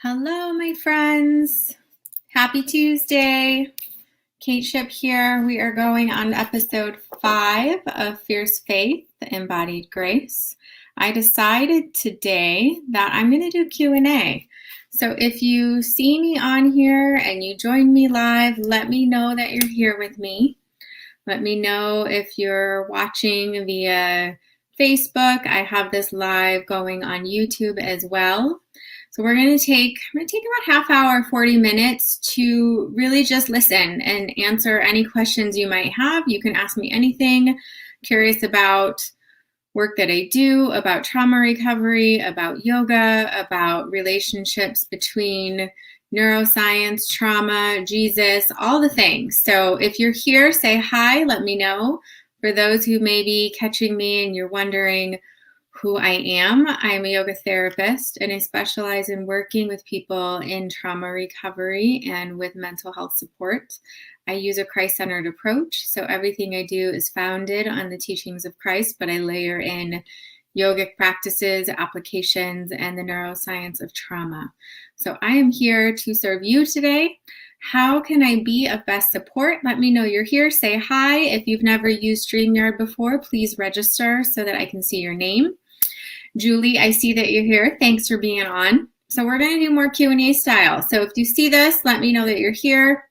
Hello, my friends. Happy Tuesday. Kate Ship here. We are going on episode 5 of Fierce Faith, the Embodied Grace. I decided today that I'm going to do Q&A. So if you see me on here and you join me live, let me know that you're here with me. Let me know if you're watching via Facebook. I have this live going on YouTube as well. So I'm going to take about half hour, 40 minutes to really just listen and answer any questions you might have. You can ask me anything, curious about work that I do, about trauma recovery, about yoga, about relationships between neuroscience, trauma, Jesus, all the things. So if you're here, say hi, let me know. For those who may be catching me and you're wondering who I am a yoga therapist, and I specialize in working with people in trauma recovery and with mental health support. I use a Christ-centered approach, so everything I do is founded on the teachings of Christ, but I layer in yogic practices, applications, and the neuroscience of trauma. So I am here to serve you today. How can I be of best support? Let me know you're here. Say hi. If you've never used StreamYard before, please register so that I can see your name. Julie, I see that you're here. Thanks for being on. So we're going to do more Q&A style. So if you see this, let me know that you're here.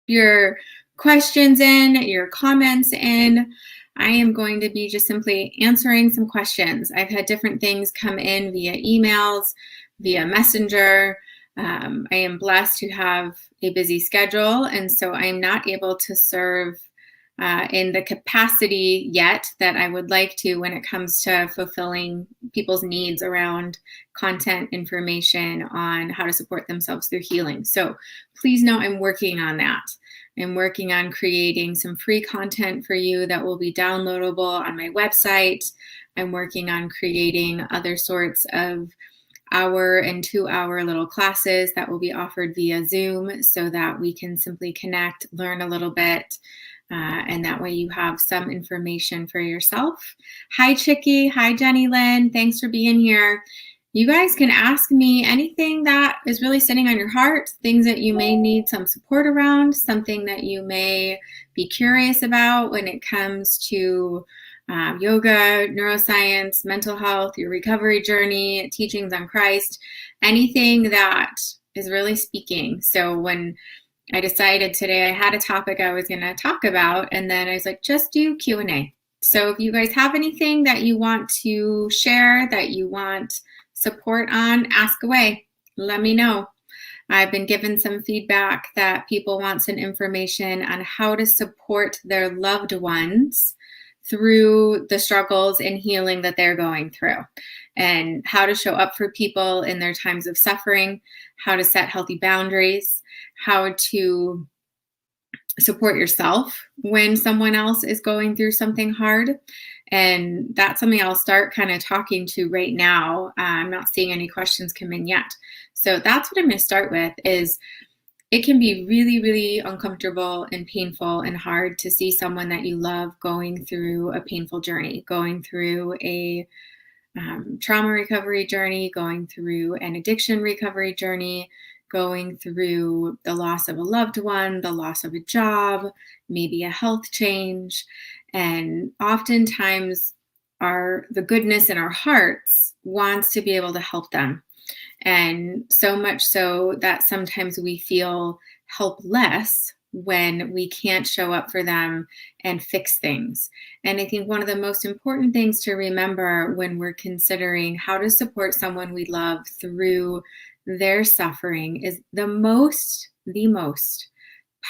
Your questions in, your comments in. I am going to be just simply answering some questions. I've had different things come in via emails, via Messenger. I am blessed to have a busy schedule, and so I'm not able to serve in the capacity yet that I would like to when it comes to fulfilling people's needs around content information on how to support themselves through healing. So please know I'm working on that. I'm working on creating some free content for you that will be downloadable on my website. I'm working on creating other sorts of hour and 2-hour little classes that will be offered via Zoom so that we can simply connect, learn a little bit, and that way you have some information for yourself. Hi, Chicky. Hi, Jenny Lynn. Thanks for being here. You guys can ask me anything that is really sitting on your heart, things that you may need some support around, something that you may be curious about when it comes to yoga, neuroscience, mental health, your recovery journey, teachings on Christ, anything that is really speaking. So when I decided today I had a topic I was going to talk about, and then I was like, just do Q&A. So if you guys have anything that you want to share, that you want support on, ask away. Let me know. I've been given some feedback that people want some information on how to support their loved ones through the struggles and healing that they're going through, and how to show up for people in their times of suffering, how to set healthy boundaries, how to support yourself when someone else is going through something hard. And that's something I'll start kind of talking to right now. I'm not seeing any questions come in yet. So that's what I'm going to start with. Is it can be really, really uncomfortable and painful and hard to see someone that you love going through a painful journey, going through a trauma recovery journey, going through an addiction recovery journey, going through the loss of a loved one, the loss of a job, maybe a health change. And oftentimes the goodness in our hearts wants to be able to help them. And so much so that sometimes we feel helpless when we can't show up for them and fix things. And I think one of the most important things to remember when we're considering how to support someone we love through their suffering is the most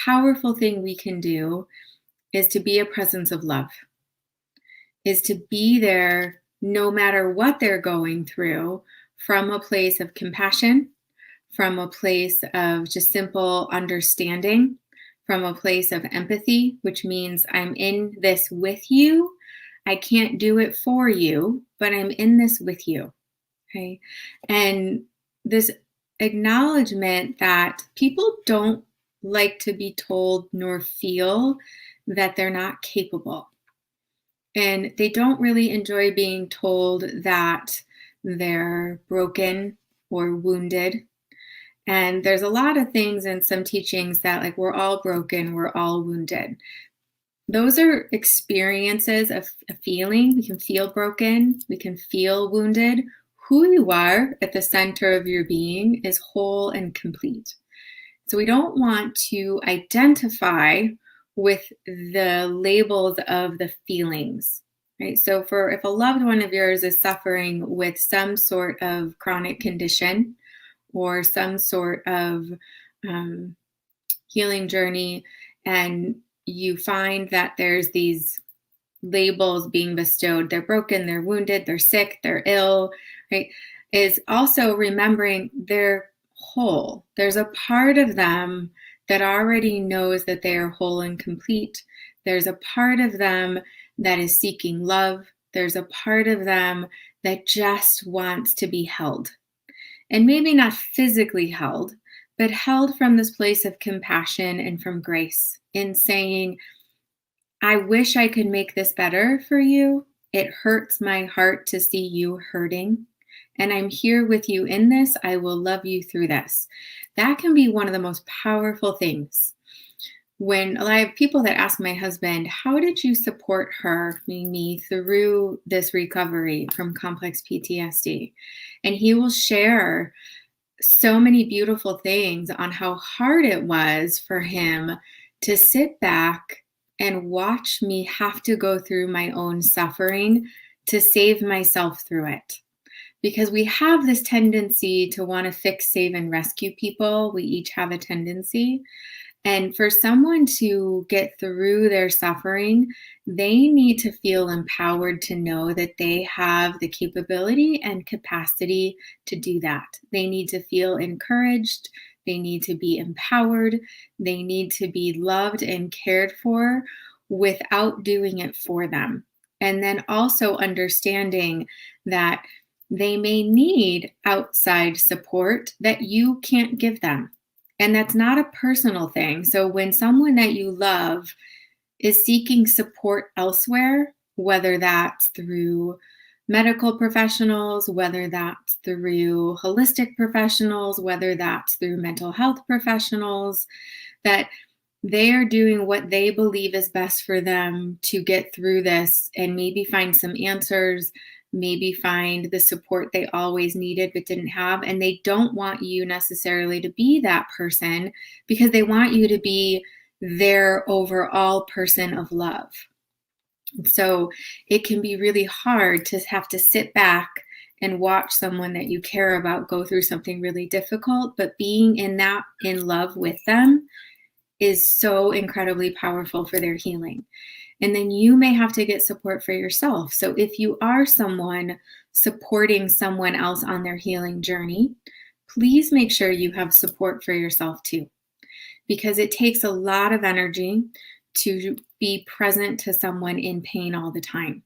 powerful thing we can do is to be a presence of love, is to be there no matter what they're going through, from a place of compassion, from a place of just simple understanding, from a place of empathy, which means I'm in this with you. I can't do it for you, but I'm in this with you. Okay. And this acknowledgement that people don't like to be told nor feel that they're not capable. And they don't really enjoy being told that they're broken or wounded And there's a lot of things in some teachings that like we're all broken, we're all wounded. Those are experiences of a feeling. We can feel broken, we can feel wounded. Who you are at the center of your being is whole and complete. So we don't want to identify with the labels of the feelings, right? So if a loved one of yours is suffering with some sort of chronic condition or some sort of healing journey, and you find that there's these labels being bestowed, they're broken, they're wounded, they're sick, they're ill, right? Is also remembering they're whole. There's a part of them that already knows that they are whole and complete. There's a part of them that is seeking love. There's a part of them that just wants to be held. And maybe not physically held, but held from this place of compassion and from grace in saying, I wish I could make this better for you. It hurts my heart to see you hurting. And I'm here with you in this. I will love you through this. That can be one of the most powerful things. When I have people that ask my husband, how did you support her, me, through this recovery from complex PTSD? And he will share so many beautiful things on how hard it was for him to sit back and watch me have to go through my own suffering to save myself through it. Because we have this tendency to want to fix, save, and rescue people. We each have a tendency. And for someone to get through their suffering, they need to feel empowered to know that they have the capability and capacity to do that. They need to feel encouraged. They need to be empowered. They need to be loved and cared for without doing it for them. And then also understanding that they may need outside support that you can't give them. And that's not a personal thing. So when someone that you love is seeking support elsewhere, whether that's through medical professionals, whether that's through holistic professionals, whether that's through mental health professionals, that they are doing what they believe is best for them to get through this and maybe find some answers, maybe find the support they always needed but didn't have. And they don't want you necessarily to be that person because they want you to be their overall person of love. So it can be really hard to have to sit back and watch someone that you care about go through something really difficult, but being in love with them is so incredibly powerful for their healing. And then you may have to get support for yourself. So if you are someone supporting someone else on their healing journey, please make sure you have support for yourself too, because it takes a lot of energy to be present to someone in pain all the time.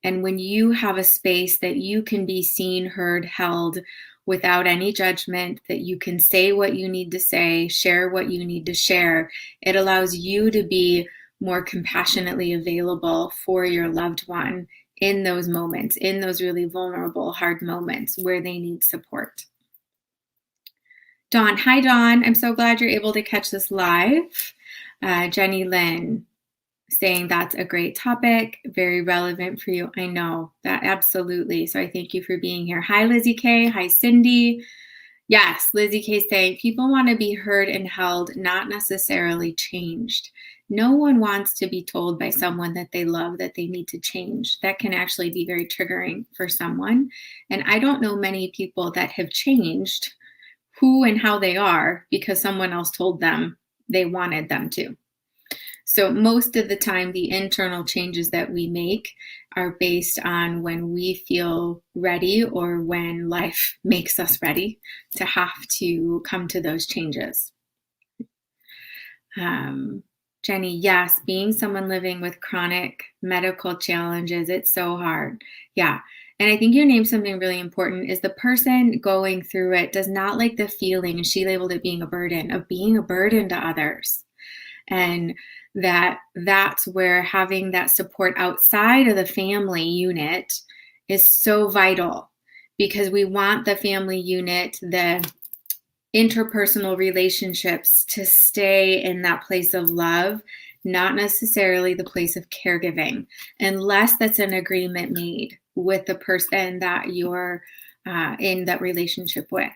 And when you have a space that you can be seen, heard, held without any judgment, that you can say what you need to say, share what you need to share, it allows you to be more compassionately available for your loved one in those moments, in those really vulnerable, hard moments where they need support. Dawn, hi Dawn. I'm so glad you're able to catch this live. Jenny Lynn saying that's a great topic, very relevant for you. I know that absolutely. So I thank you for being here. Hi Lizzie K. Hi Cindy. Yes, Lizzie K saying people want to be heard and held, not necessarily changed. No one wants to be told by someone that they love that they need to change. That can actually be very triggering for someone. And I don't know many people that have changed who and how they are because someone else told them they wanted them to. So most of the time, the internal changes that we make are based on when we feel ready or when life makes us ready to have to come to those changes. Jenny, yes, being someone living with chronic medical challenges, it's so hard. Yeah. And I think you named something really important is the person going through it does not like the feeling, and she labeled it being a burden, of being a burden to others. And that's where having that support outside of the family unit is so vital, because we want the family unit, the interpersonal relationships to stay in that place of love, not necessarily the place of caregiving, unless that's an agreement made with the person that you're in that relationship with.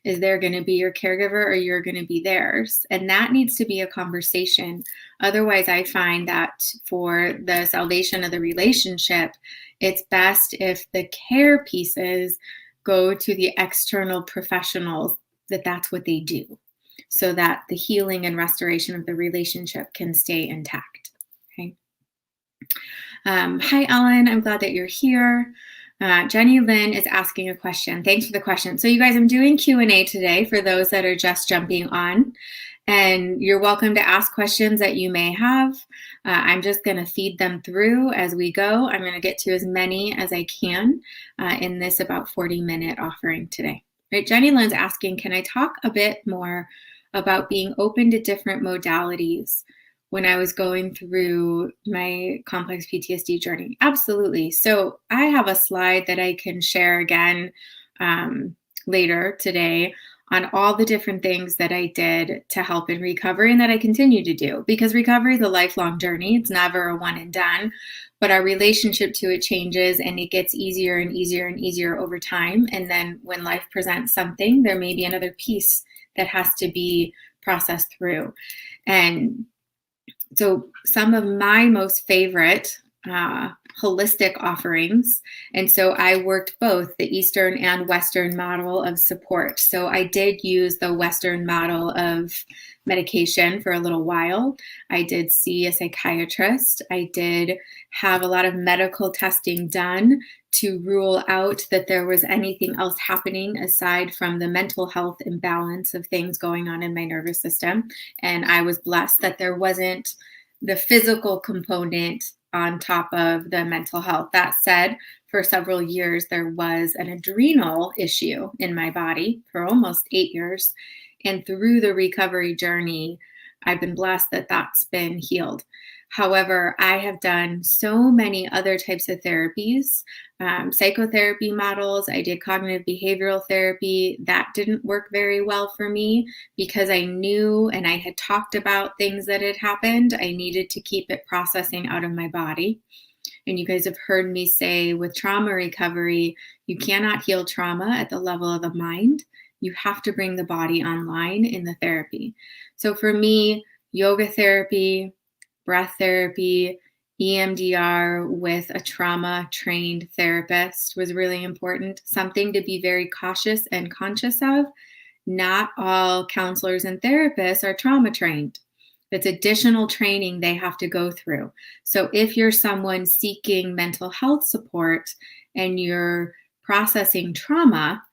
Is there going to be your caregiver or you're going to be theirs? And that needs to be a conversation. Otherwise, I find that for the salvation of the relationship, it's best if the care pieces go to the external professionals, that's what they do, so that the healing and restoration of the relationship can stay intact. Okay. Hi, Ellen. I'm glad that you're here. Jenny Lynn is asking a question. Thanks for the question. So you guys, I'm doing Q&A today for those that are just jumping on. And you're welcome to ask questions that you may have. I'm just going to feed them through as we go. I'm going to get to as many as I can in this about 40-minute offering today. Right, Jenny Lynn's asking, can I talk a bit more about being open to different modalities when I was going through my complex PTSD journey? Absolutely. So I have a slide that I can share again later today on all the different things that I did to help in recovery and that I continue to do, because recovery is a lifelong journey. It's never a one and done, but our relationship to it changes and it gets easier and easier and easier over time. And then when life presents something, there may be another piece that has to be processed through. And so some of my most favorite holistic offerings. And so I worked both the Eastern and Western model of support. So I did use the Western model of medication for a little while. I did see a psychiatrist. I did have a lot of medical testing done to rule out that there was anything else happening aside from the mental health imbalance of things going on in my nervous system. And I was blessed that there wasn't the physical component on top of the mental health. That said, for several years, there was an adrenal issue in my body for almost 8 years. And through the recovery journey, I've been blessed that that's been healed. However, I have done so many other types of therapies, psychotherapy models. I did cognitive behavioral therapy. That didn't work very well for me because I knew and I had talked about things that had happened. I needed to keep it processing out of my body. And you guys have heard me say with trauma recovery, you cannot heal trauma at the level of the mind. You have to bring the body online in the therapy. So for me, yoga therapy, breath therapy, EMDR with a trauma-trained therapist was really important. Something to be very cautious and conscious of. Not all counselors and therapists are trauma-trained. It's additional training they have to go through. So if you're someone seeking mental health support and you're processing trauma,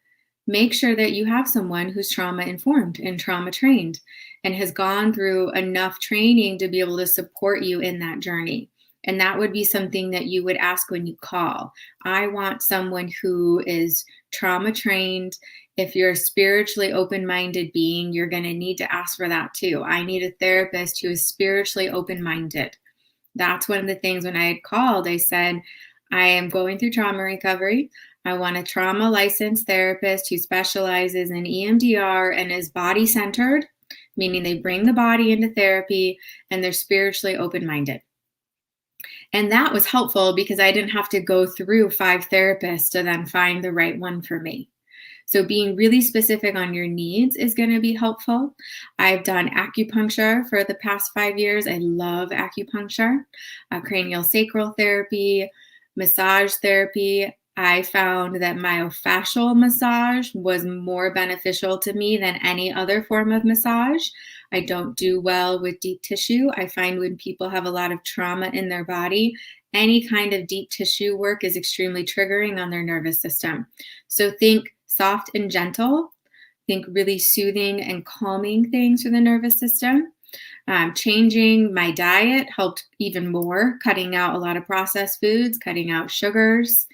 make sure that you have someone who's trauma-informed and trauma-trained and has gone through enough training to be able to support you in that journey. And that would be something that you would ask when you call. I want someone who is trauma-trained. If you're a spiritually open-minded being, you're going to need to ask for that too. I need a therapist who is spiritually open-minded. That's one of the things when I had called, I said, I am going through trauma recovery. I want a trauma licensed therapist who specializes in EMDR and is body centered, meaning they bring the body into therapy and they're spiritually open-minded. And that was helpful because I didn't have to go through 5 therapists to then find the right one for me. So being really specific on your needs is going to be helpful. I've done acupuncture for the past 5 years. I love acupuncture, cranial sacral therapy, massage therapy. I found that myofascial massage was more beneficial to me than any other form of massage. I don't do well with deep tissue. I find when people have a lot of trauma in their body, any kind of deep tissue work is extremely triggering on their nervous system. So think soft and gentle. Think really soothing and calming things for the nervous system. Changing my diet helped even more, cutting out a lot of processed foods, cutting out sugars,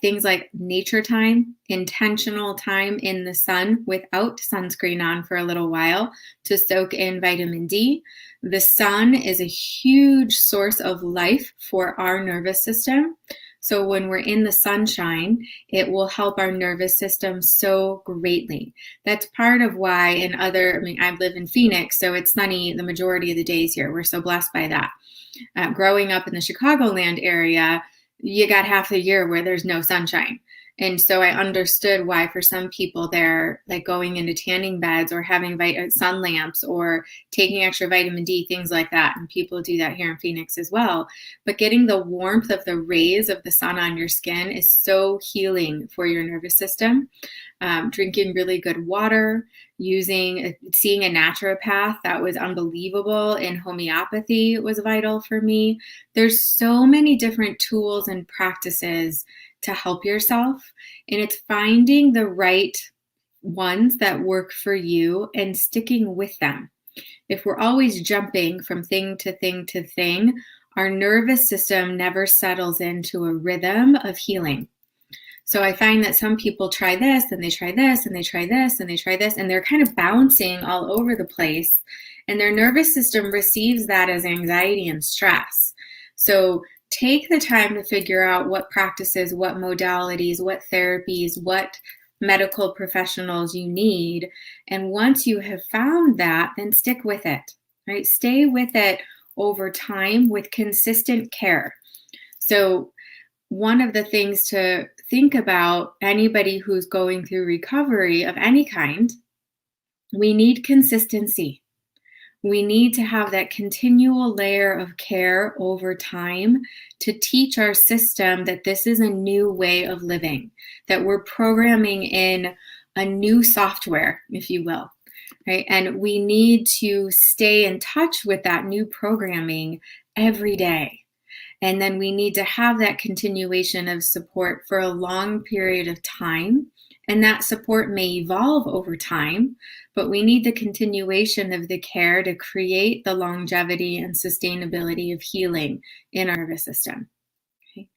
things like nature time, intentional time in the sun without sunscreen on for a little while to soak in vitamin D. The sun is a huge source of life for our nervous system. So when we're in the sunshine, it will help our nervous system so greatly. That's part of why I live in Phoenix, so it's sunny the majority of the days here. We're so blessed by that. Growing up in the Chicagoland area, you got half the year where there's no sunshine. And so I understood why for some people they're like going into tanning beds or having sun lamps or taking extra vitamin D, things like that. And people do that here in Phoenix as well. But getting the warmth of the rays of the sun on your skin is so healing for your nervous system. Drinking really good water, seeing a naturopath that was unbelievable in homeopathy was vital for me. There's so many different tools and practices to help yourself, and it's finding the right ones that work for you and sticking with them. If we're always jumping from thing to thing to thing, our nervous system never settles into a rhythm of healing. So I find that some people try this and they try this and they try this and they try this, and they're kind of bouncing all over the place, and their nervous system receives that as anxiety and stress. So take the time to figure out what practices, what modalities, what therapies, what medical professionals you need. And once you have found that, then stick with it, right? Stay with it over time with consistent care. So one of the things to think about, anybody who's going through recovery of any kind, we need consistency. We need to have that continual layer of care over time to teach our system that this is a new way of living, that we're programming in a new software, if you will, right? And we need to stay in touch with that new programming every day. And then we need to have that continuation of support for a long period of time. And that support may evolve over time, but we need the continuation of the care to create the longevity and sustainability of healing in our nervous system. Okay.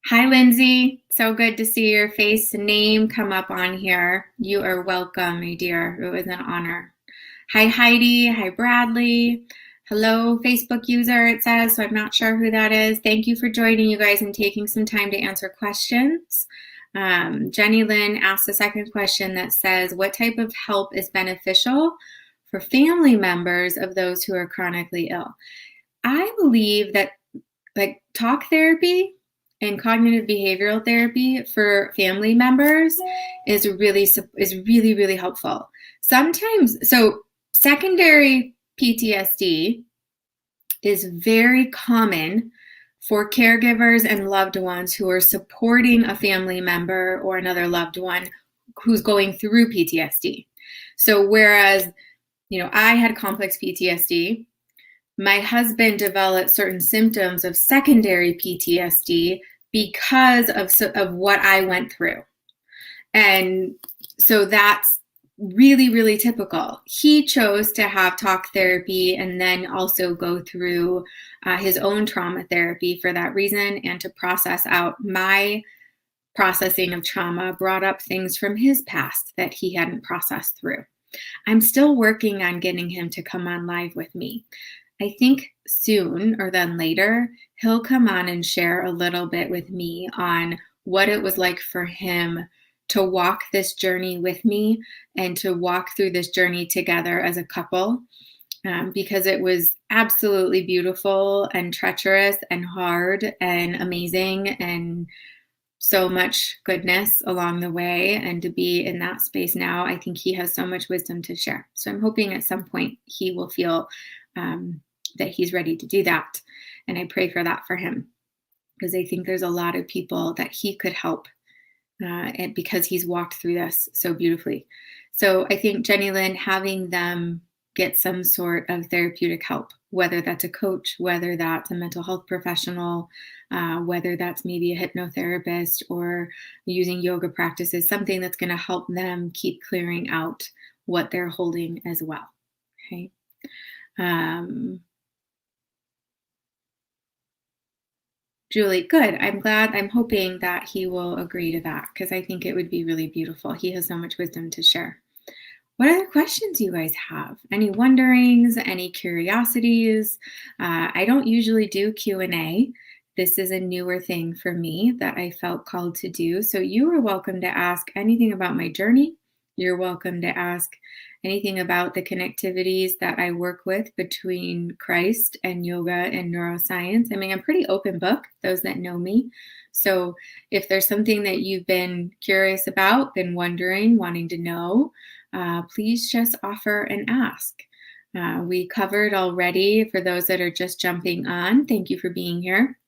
Hi, Lindsay. So good to see your face and name come up on here. You are welcome, my dear. It was an honor. Hi, Heidi. Hi, Bradley. Hello, Facebook user, it says, so I'm not sure who that is. Thank you for joining, you guys, and taking some time to answer questions. Jenny Lynn asked a second question that says, what type of help is beneficial for family members of those who are chronically ill? I believe that like talk therapy and cognitive behavioral therapy for family members is really, really helpful. Sometimes, so secondary PTSD is very common for caregivers and loved ones who are supporting a family member or another loved one who's going through PTSD. So whereas, I had complex PTSD, my husband developed certain symptoms of secondary PTSD because of what I went through. And so that's really, really typical. He chose to have talk therapy and then also go through his own trauma therapy for that reason, and to process out my processing of trauma brought up things from his past that he hadn't processed through. I'm still working on getting him to come on live with me. I think soon or then later, he'll come on and share a little bit with me on what it was like for him to walk this journey with me and to walk through this journey together as a couple, because it was absolutely beautiful and treacherous and hard and amazing and so much goodness along the way. And to be in that space now, I think he has so much wisdom to share. So I'm hoping at some point he will feel that he's ready to do that. And I pray for that for him, because I think there's a lot of people that he could help and because he's walked through this so beautifully. So I think, Jenny Lynn, having them get some sort of therapeutic help, whether that's a coach, whether that's a mental health professional, whether that's maybe a hypnotherapist or using yoga practices, something that's going to help them keep clearing out what they're holding as well. Okay. Julie, good. I'm hoping that he will agree to that, because I think it would be really beautiful. He has so much wisdom to share. what other questions you guys have. Any wonderings, any curiosities? I don't usually do Q&A. This is a newer thing for me that I felt called to do. So you are welcome to ask anything about my journey. You're welcome to ask anything about the connectivities that I work with between Christ and yoga and neuroscience. I mean, I'm a pretty open book, those that know me. So if there's something that you've been curious about, been wondering, wanting to know, please just offer and ask. We covered already, for those that are just jumping on, thank you for being here.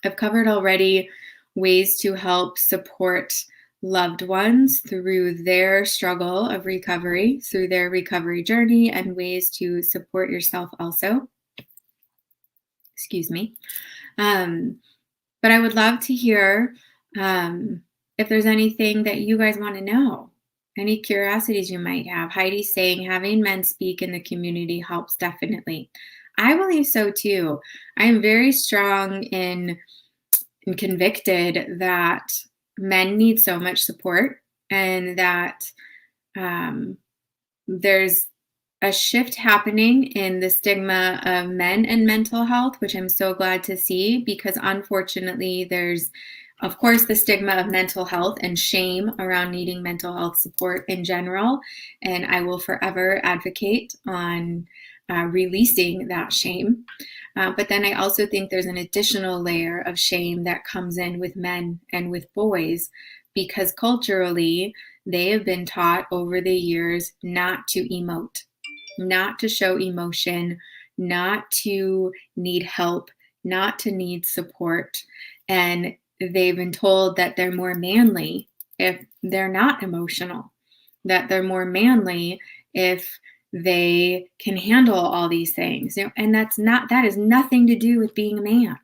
I've covered already ways to help support loved ones through their struggle of recovery, through their recovery journey, and ways to support yourself also. Excuse me. But I would love to hear if there's anything that you guys want to know, any curiosities you might have. Heidi's saying having men speak in the community helps definitely. I believe so too. I am very strong and convicted that men need so much support, and that there's a shift happening in the stigma of men and mental health, which I'm so glad to see, because unfortunately there's, of course, the stigma of mental health and shame around needing mental health support in general. And I will forever advocate on releasing that shame. But then I also think there's an additional layer of shame that comes in with men and with boys, because culturally they have been taught over the years not to emote, not to show emotion, not to need help, not to need support. And they've been told that they're more manly if they're not emotional, that they're more manly if they can handle all these things. And that has nothing to do with being a man.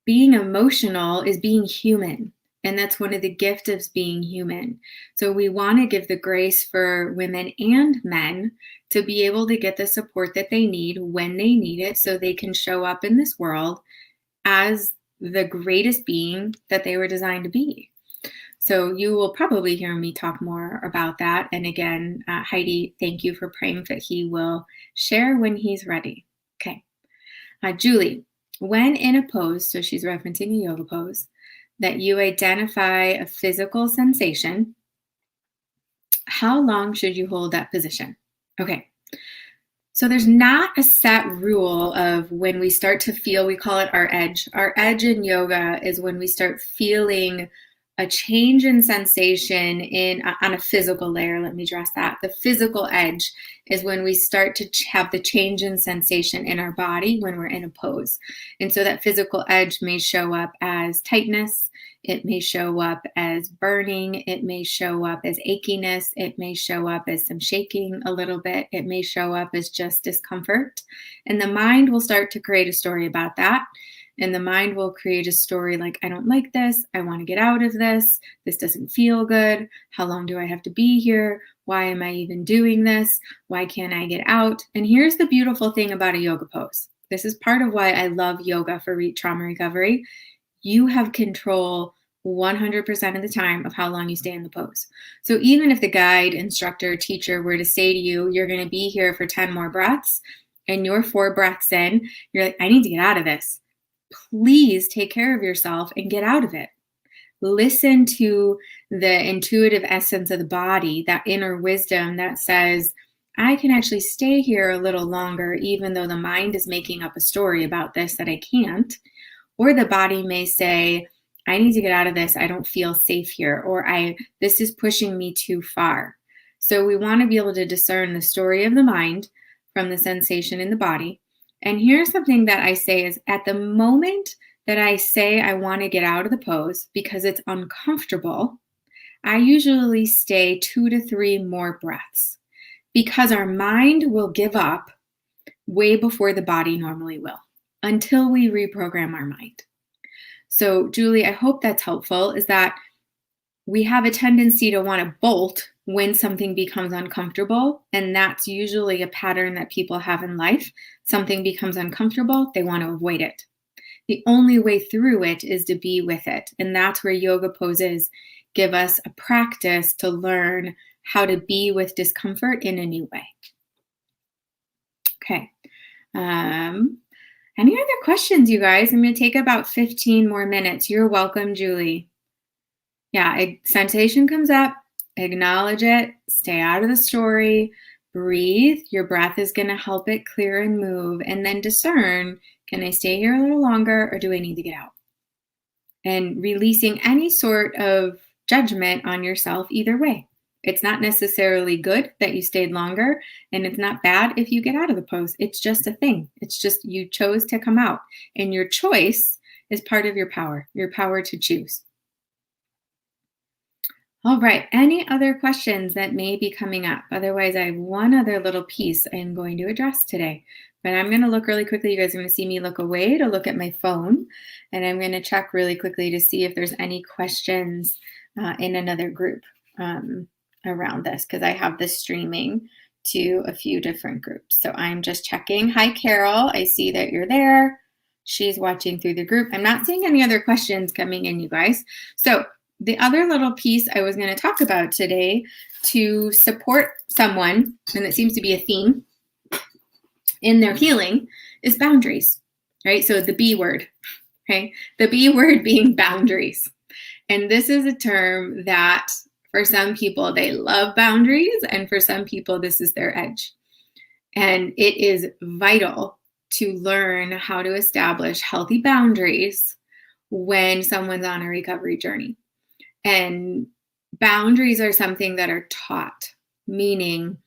Being emotional is being human. And that's one of the gifts of being human. So we want to give the grace for women and men to be able to get the support that they need when they need it, so they can show up in this world as the greatest being that they were designed to be. So you will probably hear me talk more about that. And again, Heidi, thank you for praying that he will share when he's ready. Okay. Julie, when in a pose, so she's referencing a yoga pose, that you identify a physical sensation, how long should you hold that position? Okay. So there's not a set rule of when we start to feel, we call it our edge. Our edge in yoga is when we start feeling a change in sensation on a physical layer. Let me address that. The physical edge is when we start to have the change in sensation in our body when we're in a pose. And so that physical edge may show up as tightness. It may show up as burning. It may show up as achiness. It may show up as some shaking a little bit. It may show up as just discomfort. And the mind will start to create a story about that. And the mind will create a story like, I don't like this. I want to get out of this. This doesn't feel good. How long do I have to be here? Why am I even doing this? Why can't I get out? And here's the beautiful thing about a yoga pose. This is part of why I love yoga for trauma recovery. You have control 100% of the time of how long you stay in the pose. So even if the guide, instructor, teacher were to say to you, you're going to be here for 10 more breaths, and you're 4 breaths in, you're like, I need to get out of this. Please take care of yourself and get out of it. Listen to the intuitive essence of the body, that inner wisdom that says, I can actually stay here a little longer, even though the mind is making up a story about this that I can't. Or the body may say, I need to get out of this. I don't feel safe here. Or this is pushing me too far. So we want to be able to discern the story of the mind from the sensation in the body. And here's something that I say is, at the moment that I say I want to get out of the pose because it's uncomfortable, I usually stay 2 to 3 more breaths, because our mind will give up way before the body normally will, until we reprogram our mind. So Julie, I hope that's helpful, is that we have a tendency to want to bolt when something becomes uncomfortable. And that's usually a pattern that people have in life. Something becomes uncomfortable, they want to avoid it. The only way through it is to be with it. And that's where yoga poses give us a practice to learn how to be with discomfort in a new way. Okay. Any other questions, you guys? I'm going to take about 15 more minutes. You're welcome, Julie. Yeah, sensation comes up, acknowledge it, stay out of the story, breathe. Your breath is going to help it clear and move, and then discern, can I stay here a little longer or do I need to get out? And releasing any sort of judgment on yourself either way. It's not necessarily good that you stayed longer, and it's not bad if you get out of the pose. It's just a thing. It's just you chose to come out, and your choice is part of your power to choose. All right, any other questions that may be coming up? Otherwise, I have one other little piece I'm going to address today. But I'm going to look really quickly. You guys are going to see me look away to look at my phone. And I'm going to check really quickly to see if there's any questions in another group around this, because I have this streaming to a few different groups. So I'm just checking. Hi, Carol. I see that you're there. She's watching through the group. I'm not seeing any other questions coming in, you guys. So the other little piece I was going to talk about today to support someone, and it seems to be a theme in their healing, is boundaries, right? So the B word, okay? The B word being boundaries. And this is a term that for some people, they love boundaries, and for some people, this is their edge. And it is vital to learn how to establish healthy boundaries when someone's on a recovery journey. And boundaries are something that are taught, meaning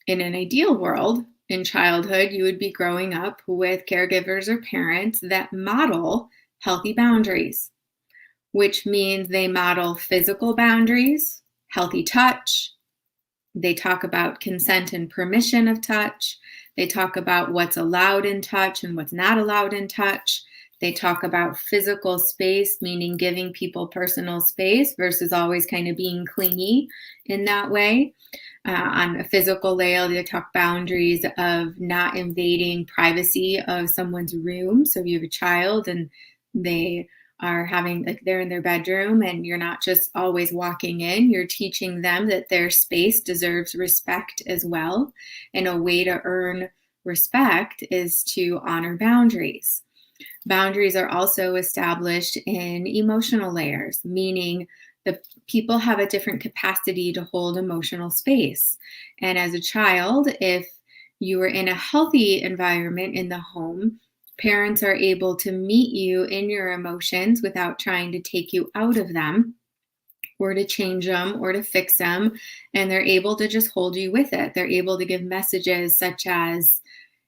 in an ideal world, in childhood, you would be growing up with caregivers or parents that model healthy boundaries, which means they model physical boundaries, healthy touch. They talk about consent and permission of touch. They talk about what's allowed in touch and what's not allowed in touch. They talk about physical space, meaning giving people personal space versus always kind of being clingy in that way. On a physical layer, they talk boundaries of not invading privacy of someone's room. So if you have a child and they are having, like, they're in their bedroom and you're not just always walking in, you're teaching them that their space deserves respect as well. And a way to earn respect is to honor boundaries. Boundaries are also established in emotional layers, meaning the people have a different capacity to hold emotional space. And as a child, if you were in a healthy environment in the home, parents are able to meet you in your emotions without trying to take you out of them or to change them or to fix them. And they're able to just hold you with it. They're able to give messages such as,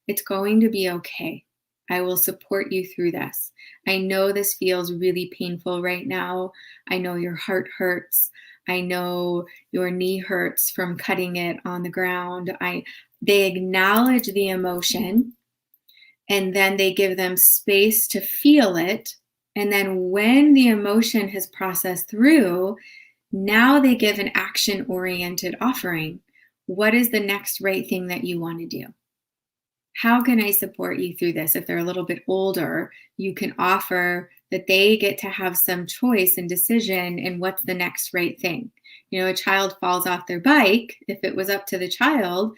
it's going to be okay. I will support you through this. I know this feels really painful right now. I know your heart hurts. I know your knee hurts from cutting it on the ground. They acknowledge the emotion, and then they give them space to feel it. And then when the emotion has processed through, now they give an action-oriented offering. What is the next right thing that you want to do? How can I support you through this? If they're a little bit older, you can offer that they get to have some choice and decision in what's the next right thing. You know, a child falls off their bike. If it was up to the child,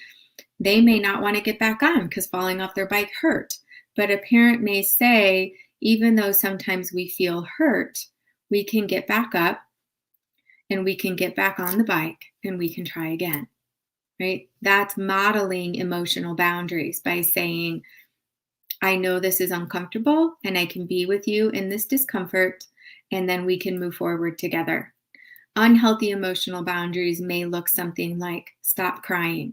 they may not want to get back on because falling off their bike hurt. But a parent may say, even though sometimes we feel hurt, we can get back up and we can get back on the bike and we can try again. Right? That's modeling emotional boundaries by saying, I know this is uncomfortable and I can be with you in this discomfort, and then we can move forward together. Unhealthy emotional boundaries may look something like, stop crying,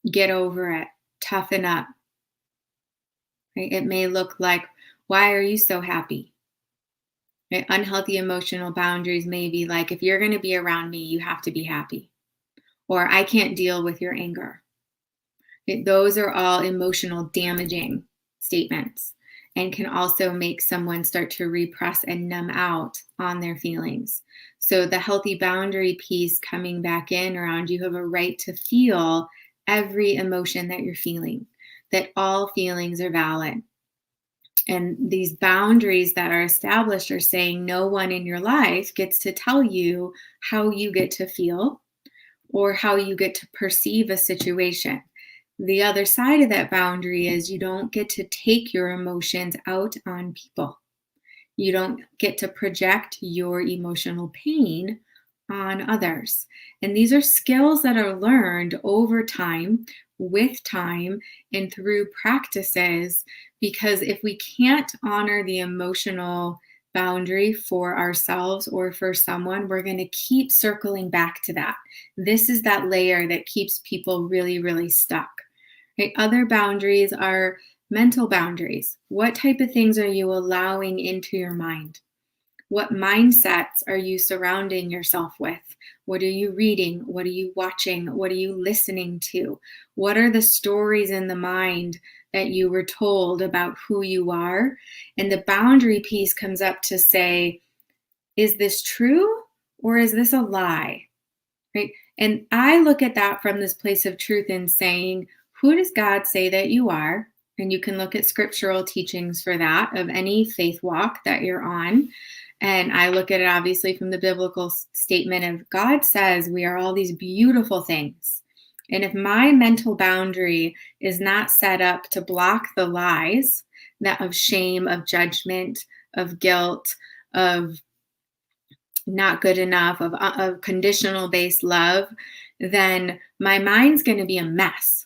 get over it, toughen up. Right? It may look like, why are you so happy? Right? Unhealthy emotional boundaries may be like, if you're going to be around me, you have to be happy. Or I can't deal with your anger. Those are all emotional damaging statements and can also make someone start to repress and numb out on their feelings. So the healthy boundary piece coming back in around, you have a right to feel every emotion that you're feeling, that all feelings are valid. And these boundaries that are established are saying no one in your life gets to tell you how you get to feel, or how you get to perceive a situation. The other side of that boundary is you don't get to take your emotions out on people. You don't get to project your emotional pain on others. And these are skills that are learned over time, with time, and through practices. Because if we can't honor the emotional boundary for ourselves or for someone, we're going to keep circling back to that. This is that layer that keeps people really, really stuck. Right? Other boundaries are mental boundaries. What type of things are you allowing into your mind? What mindsets are you surrounding yourself with? What are you reading? What are you watching? What are you listening to? What are the stories in the mind that you were told about who you are? And the boundary piece comes up to say, is this true or is this a lie? Right? And I look at that from this place of truth and saying, who does God say that you are? And you can look at scriptural teachings for that of any faith walk that you're on. And I look at it obviously from the biblical statement of God says we are all these beautiful things. And if my mental boundary is not set up to block the lies that of shame, of judgment, of guilt, of not good enough, of conditional based love, then my mind's going to be a mess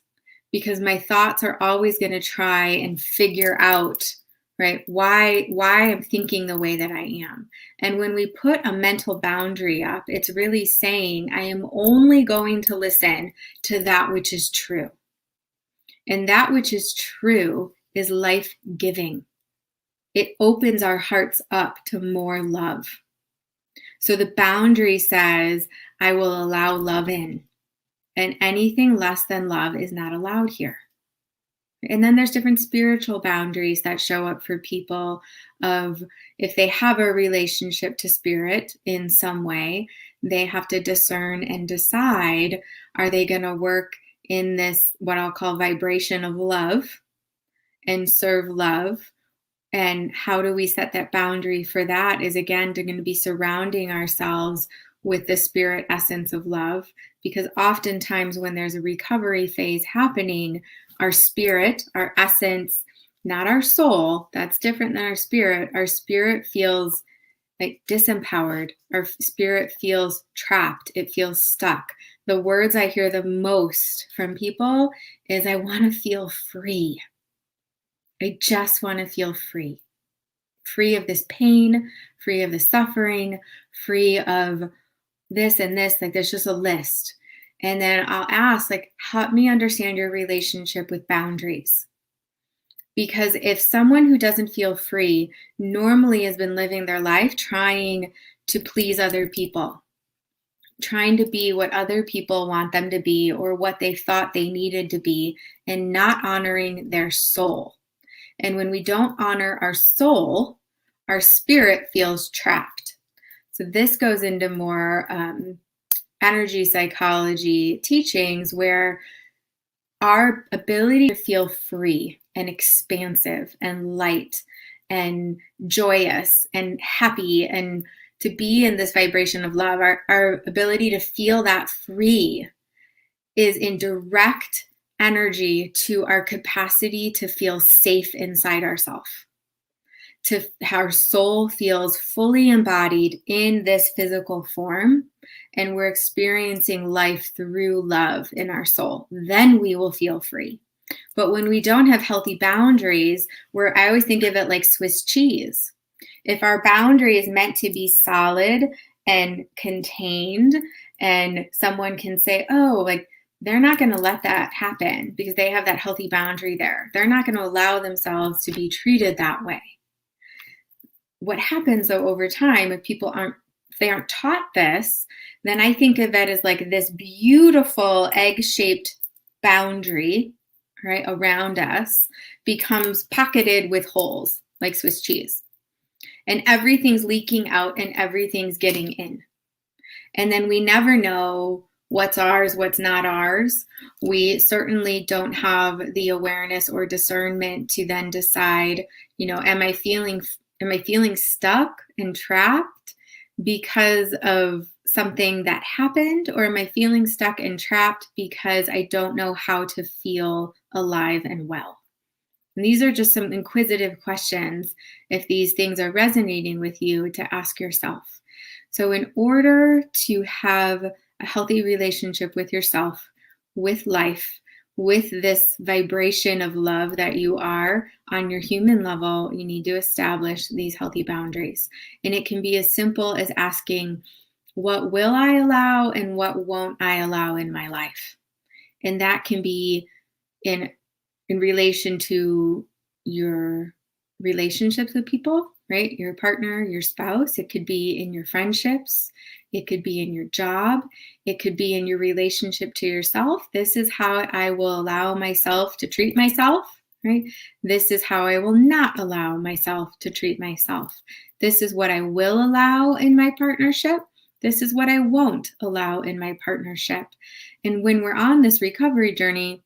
because my thoughts are always going to try and figure out, right, why I'm thinking the way that I am. And when we put a mental boundary up, it's really saying I am only going to listen to that which is true. And that which is true is life-giving. It opens our hearts up to more love. So the boundary says, I will allow love in, and anything less than love is not allowed here. And then there's different spiritual boundaries that show up for people of if they have a relationship to spirit in some way, they have to discern and decide, are they going to work in this, what I'll call vibration of love and serve love? And how do we set that boundary for that is again, they're going to be surrounding ourselves with the spirit essence of love, because oftentimes when there's a recovery phase happening, our spirit, our essence, not our soul, that's different than our spirit feels like disempowered. Our spirit feels trapped. It feels stuck. The words I hear the most from people is, I want to feel free. I just want to feel free. Free of this pain, free of the suffering, free of this and this. Like there's just a list. And then I'll ask, like, help me understand your relationship with boundaries. Because if someone who doesn't feel free normally has been living their life trying to please other people, trying to be what other people want them to be or what they thought they needed to be, and not honoring their soul. And when we don't honor our soul, our spirit feels trapped. So this goes into more energy psychology teachings where our ability to feel free and expansive and light and joyous and happy and to be in this vibration of love, our ability to feel that free is in direct energy to our capacity to feel safe inside ourselves, to how our soul feels fully embodied in this physical form, and we're experiencing life through love in our soul. Then we will feel free. But when we don't have healthy boundaries, I always think of it like Swiss cheese. If our boundary is meant to be solid and contained, and someone can say, oh, like, they're not going to let that happen because they have that healthy boundary there. They're not going to allow themselves to be treated that way. What happens though over time, if they aren't taught this, then I think of it as like this beautiful egg-shaped boundary, right, around us becomes pocketed with holes like Swiss cheese. And everything's leaking out and everything's getting in. And then we never know what's ours, what's not ours. We certainly don't have the awareness or discernment to then decide, am I feeling stuck and trapped because of something that happened, or am I feeling stuck and trapped because I don't know how to feel alive and well? And these are just some inquisitive questions, if these things are resonating with you, to ask yourself. So in order to have a healthy relationship with yourself, with life, with this vibration of love that you are on your human level, you need to establish these healthy boundaries. And it can be as simple as asking, what will I allow and what won't I allow in my life? And that can be in relation to your relationships with people, right? Your partner, your spouse. It could be in your friendships. It could be in your job. It could be in your relationship to yourself. This is how I will allow myself to treat myself, right? This is how I will not allow myself to treat myself. This is what I will allow in my partnership. This is what I won't allow in my partnership. And when we're on this recovery journey,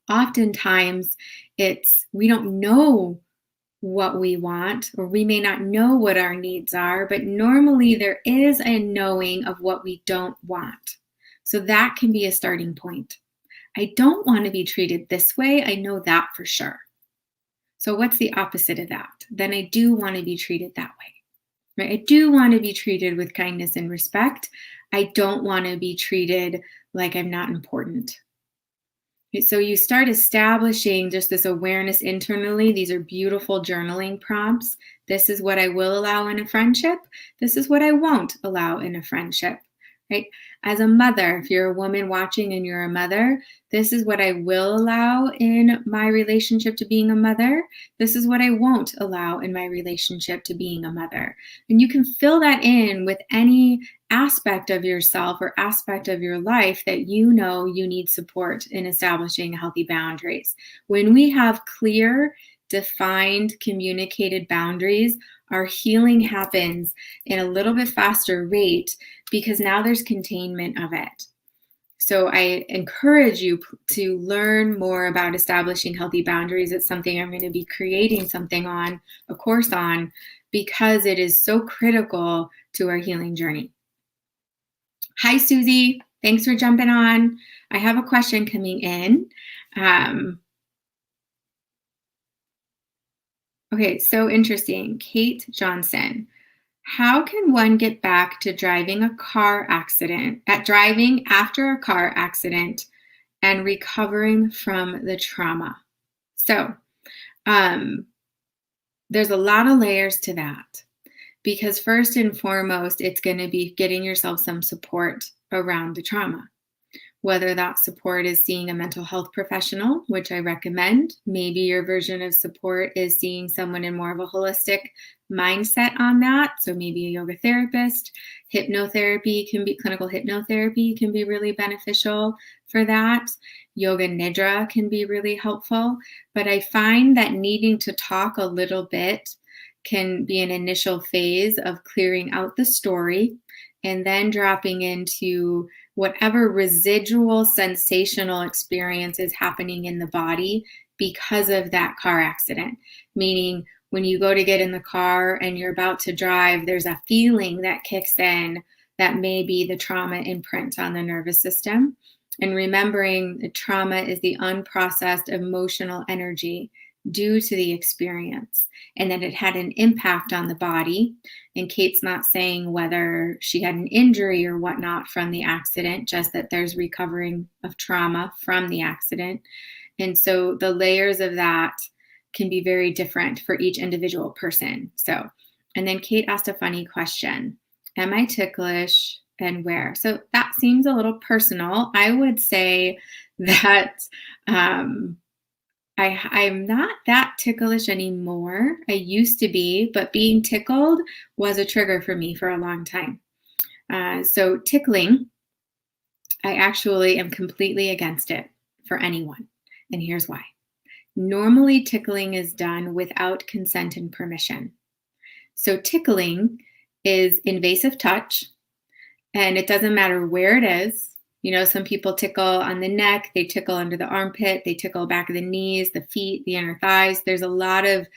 oftentimes we don't know what we want, or we may not know what our needs are, but normally there is a knowing of what we don't want. So that can be a starting point. I don't want to be treated this way. I know that for sure. So what's the opposite of that? Then I do want to be treated that way. Right? I do want to be treated with kindness and respect. I don't want to be treated like I'm not important. So you start establishing just this awareness internally. These are beautiful journaling prompts. This is what I will allow in a friendship. This is what I won't allow in a friendship, right? As a mother, if you're a woman watching and you're a mother, this is what I will allow in my relationship to being a mother. This is what I won't allow in my relationship to being a mother. And you can fill that in with any aspect of yourself or aspect of your life that you know you need support in establishing healthy boundaries. When we have clear, defined, communicated boundaries, our healing happens in a little bit faster rate because now there's containment of it. So I encourage you to learn more about establishing healthy boundaries. It's something I'm going to be creating a course on, because it is so critical to our healing journey. Hi, Susie. Thanks for jumping on. I have a question coming in. Okay, so interesting. Kate Johnson. How can one get back to driving after a car accident and recovering from the trauma? So there's a lot of layers to that, because first and foremost, it's going to be getting yourself some support around the trauma. Whether that support is seeing a mental health professional, which I recommend. Maybe your version of support is seeing someone in more of a holistic mindset on that. So maybe a yoga therapist, clinical hypnotherapy can be really beneficial for that. Yoga nidra can be really helpful. But I find that needing to talk a little bit can be an initial phase of clearing out the story and then dropping into whatever residual sensational experience is happening in the body because of that car accident. Meaning, when you go to get in the car and you're about to drive, there's a feeling that kicks in that may be the trauma imprint on the nervous system. And remembering the trauma is the unprocessed emotional energy due to the experience, and that it had an impact on the body. And Kate's not saying whether she had an injury or whatnot from the accident, just that there's recovering of trauma from the accident. And so the layers of that can be very different for each individual person. So, and then Kate asked a funny question. Am I ticklish and where? So that seems a little personal. I would say that I'm not that ticklish anymore. I used to be, but being tickled was a trigger for me for a long time. So tickling, I actually am completely against it for anyone. And here's why. Normally, tickling is done without consent and permission. So tickling is invasive touch, and it doesn't matter where it is. You know, some people tickle on the neck, they tickle under the armpit, they tickle back of the knees, the feet, the inner thighs. There's a lot of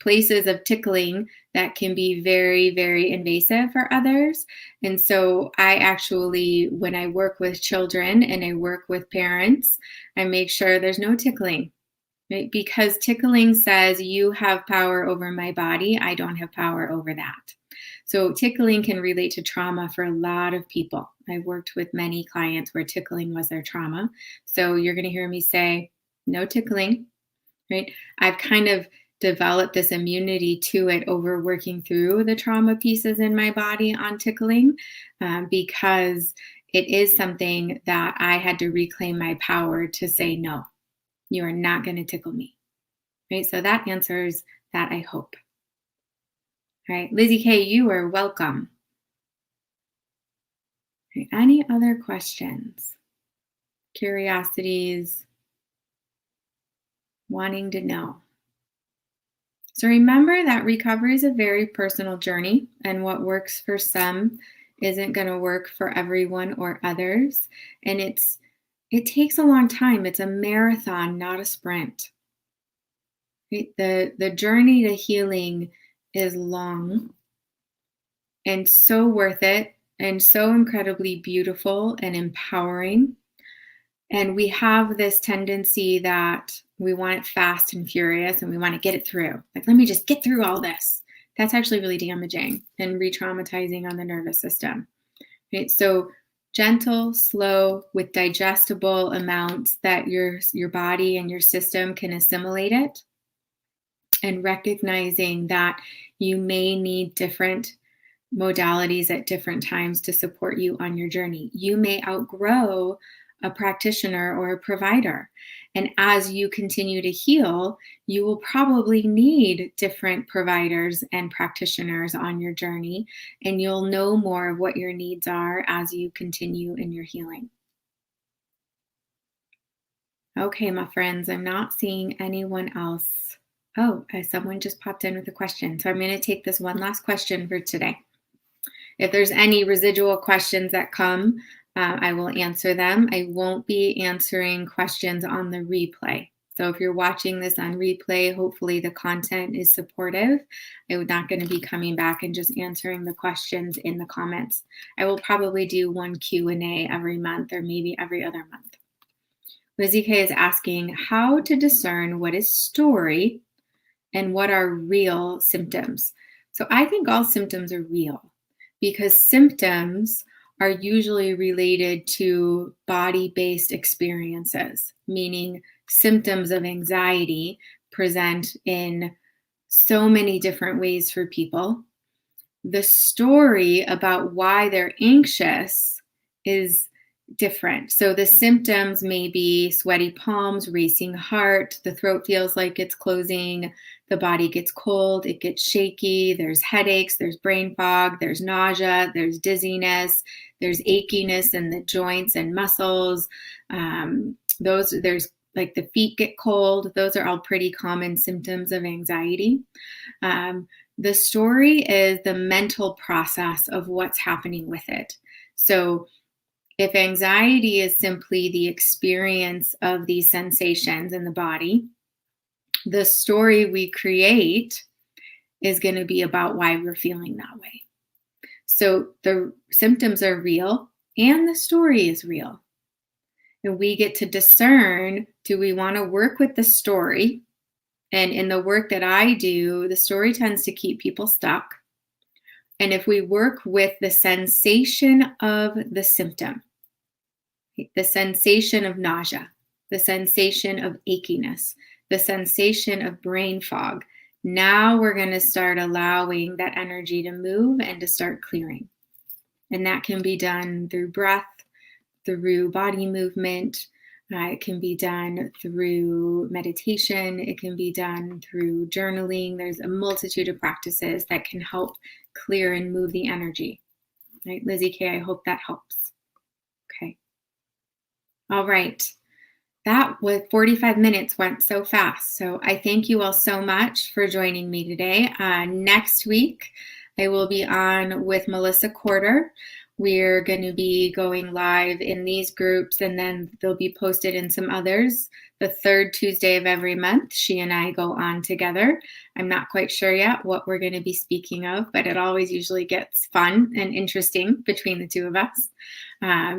places of tickling that can be very, very invasive for others. And so I actually, when I work with children and I work with parents, I make sure there's no tickling, right? Because tickling says you have power over my body. I don't have power over that. So tickling can relate to trauma for a lot of people. I worked with many clients where tickling was their trauma. So you're going to hear me say, no tickling, right? I've kind of developed this immunity to it over working through the trauma pieces in my body on tickling, because it is something that I had to reclaim my power to say, no, you are not going to tickle me, right? So that answers that, I hope. All right, Lizzie K., you are welcome. Right, any other questions, curiosities, wanting to know? So remember that recovery is a very personal journey, and what works for some isn't going to work for everyone or others. And it takes a long time. It's a marathon, not a sprint. Right? The journey to healing is long and so worth it and so incredibly beautiful and empowering. And we have this tendency that we want it fast and furious and we want to get it through. Like, let me just get through all this. That's actually really damaging and re-traumatizing on the nervous system. Right? So gentle, slow, with digestible amounts that your body and your system can assimilate it. And recognizing that you may need different modalities at different times to support you on your journey. You may outgrow a practitioner or a provider. And as you continue to heal, you will probably need different providers and practitioners on your journey, and you'll know more of what your needs are as you continue in your healing. Okay, my friends, I'm not seeing anyone else. Oh, someone just popped in with a question. So I'm going to take this one last question for today. If there's any residual questions that come, I will answer them. I won't be answering questions on the replay. So if you're watching this on replay, hopefully the content is supportive. I'm not going to be coming back and just answering the questions in the comments. I will probably do one Q&A every month or maybe every other month. Lizzie K is asking how to discern what is story and what are real symptoms. So I think all symptoms are real, because symptoms are usually related to body-based experiences, meaning symptoms of anxiety present in so many different ways for people. The story about why they're anxious is different. So the symptoms may be sweaty palms, racing heart, the throat feels like it's closing, the body gets cold, it gets shaky, there's headaches, there's brain fog, there's nausea, there's dizziness, there's achiness in the joints and muscles. There's like the feet get cold. Those are all pretty common symptoms of anxiety. The story is the mental process of what's happening with it. So if anxiety is simply the experience of these sensations in the body, the story we create is going to be about why we're feeling that way. So the symptoms are real and the story is real. And we get to discern, do we want to work with the story? And in the work that I do, the story tends to keep people stuck. And if we work with the sensation of the symptom, the sensation of nausea, the sensation of achiness, the sensation of brain fog, now we're going to start allowing that energy to move and to start clearing. And that can be done through breath, through body movement. It can be done through meditation. It can be done through journaling. There's a multitude of practices that can help clear and move the energy. Right, Lizzie K., I hope that helps. Okay. All right. That was 45 minutes, went so fast. So I thank you all so much for joining me today. Next week, I will be on with Melissa Corder. We're going to be going live in these groups, and then they'll be posted in some others. The third Tuesday of every month, she and I go on together. I'm not quite sure yet what we're going to be speaking of, but it always usually gets fun and interesting between the two of us.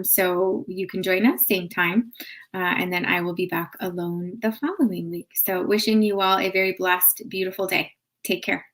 So you can join us same time, and then I will be back alone the following week. So wishing you all a very blessed, beautiful day. Take care.